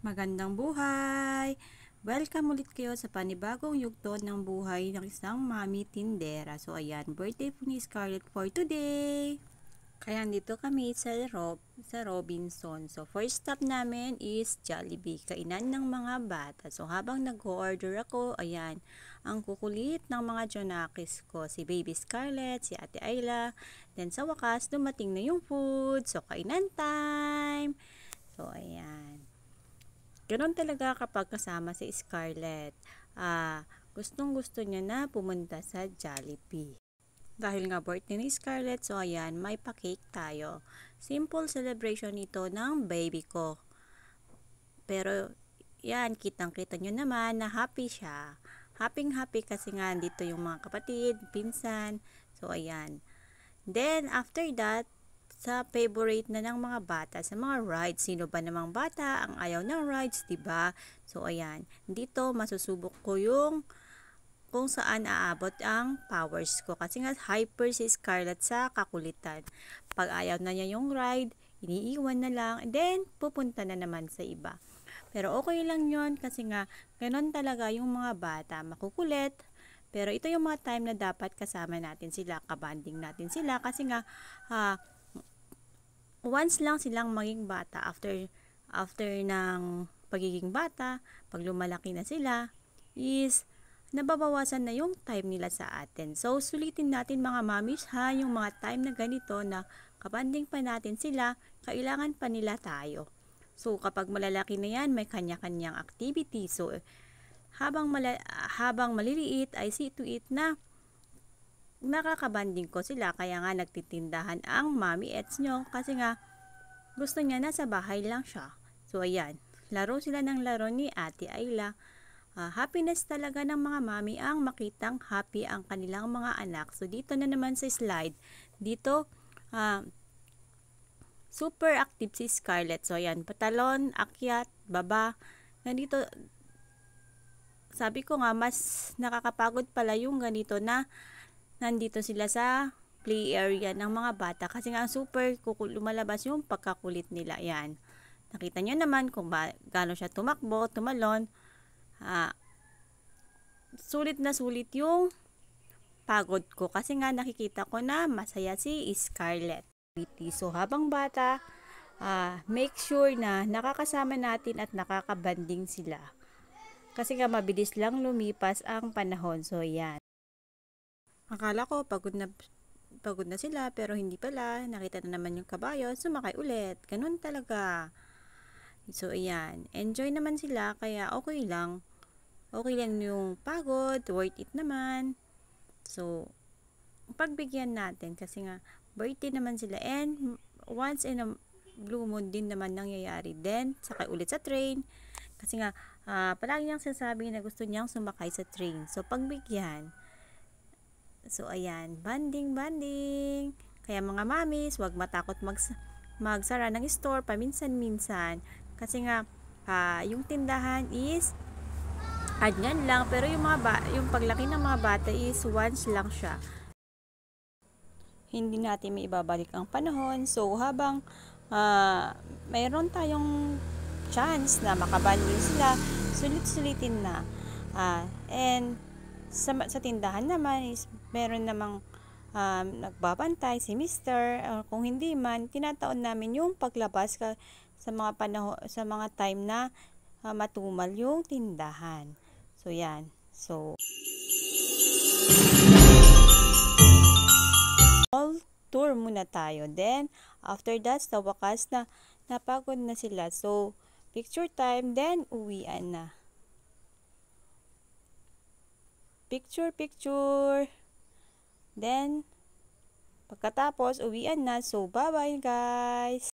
Magandang buhay! Welcome ulit kayo sa panibagong yugto ng buhay ng isang mami tindera. So ayan, birthday po ni Scarlett for today! Kaya dito kami sa Robinson. So first stop namin is Jollibee, kainan ng mga bata. So habang nag-order ako, ayan, ang kukulit ng mga Jonakis ko. Si Baby Scarlett, si Ate Ayla. Then sa wakas, dumating na yung food. So kainan time! So ayan. Ganoon talaga kapag kasama si Scarlett. Gustong gusto niya na pumunta sa Jollibee. Dahil nga birthday ni Scarlett, so ayan, may pa-cake tayo. Simple celebration ito ng baby ko. Pero yan, kitang-kita nyo naman na happy siya. Happy kasi nga dito yung mga kapatid, pinsan. So ayan. Then after that, sa favorite na ng mga bata, sa mga rides. Sino ba namang bata ang ayaw ng rides, 'di ba? So ayan, dito masusubok ko yung kung saan aabot ang powers ko. Kasi nga hyper si Scarlett sa kakulitan. Pag ayaw na niya yung ride, iniiwan na lang, and then pupunta na naman sa iba. Pero okay lang yon kasi nga ganon talaga yung mga bata, makukulit. Pero ito yung mga time na dapat kasama natin sila, kabanding natin sila kasi nga once lang silang maging bata after ng pagiging bata, pag lumalaki na sila is nababawasan na yung time nila sa atin. So sulitin natin mga mamis ha, yung mga time na ganito na kabanding pa natin sila, kailangan pa nila tayo. So kapag malalaki na yan, may kanya-kanyang activity. So habang maliliit ay see to it na nakakabanding ko sila, kaya nga nagtitindahan ang mami ets nyo kasi nga gusto niya nasa bahay lang siya. So ayan, laro sila ng laro ni Ate Ayla. Happiness talaga ng mga mami ang makitang happy ang kanilang mga anak. So dito na naman sa slide, dito super active si Scarlett. So ayan, patalon, akyat, baba. Nandito, sabi ko nga mas nakakapagod pala yung ganito na nandito sila sa play area ng mga bata kasi nga super lumalabas yung pagkakulit nila. Yan. Nakita nyo naman kung gaano siya tumakbo, tumalon. Sulit na sulit yung pagod ko kasi nga nakikita ko na masaya si Scarlett. So habang bata, make sure na nakakasama natin at nakakabanding sila. Kasi nga mabilis lang lumipas ang panahon. So yan. Akala ko pagod na sila pero hindi pala. Nakita na naman yung kabayo, sumakay ulit. Ganun talaga. So ayan, enjoy naman sila kaya okay lang. Okay lang yung pagod, worth it naman. So pagbigyan natin kasi nga birthday naman sila and once in a blue moon din naman nangyayari din. Sakay ulit sa train. Kasi nga palagi niyang sinasabi na gusto niyang sumakay sa train. So pagbigyan. So, ayan, banding. Kaya mga mamis, wag matakot magsara ng store paminsan-minsan. Kasi nga, yung tindahan is ganyan lang. Pero yung paglaki ng mga bata is once lang siya. Hindi natin may ibabalik ang panahon. So, habang mayroon tayong chance na makabanding sila, sulit-sulitin na. And sa tindahan naman is meron namang nagbabantay si Mr. Kung hindi man, tinataon namin yung paglabas sa mga panahon, sa mga time na matumal yung tindahan. So yan. So all tour muna tayo. Then after that, sa wakas na napagod na sila. So picture time, then uwian na. Picture. Then, pagkatapos, uwian na. So, bye-bye guys!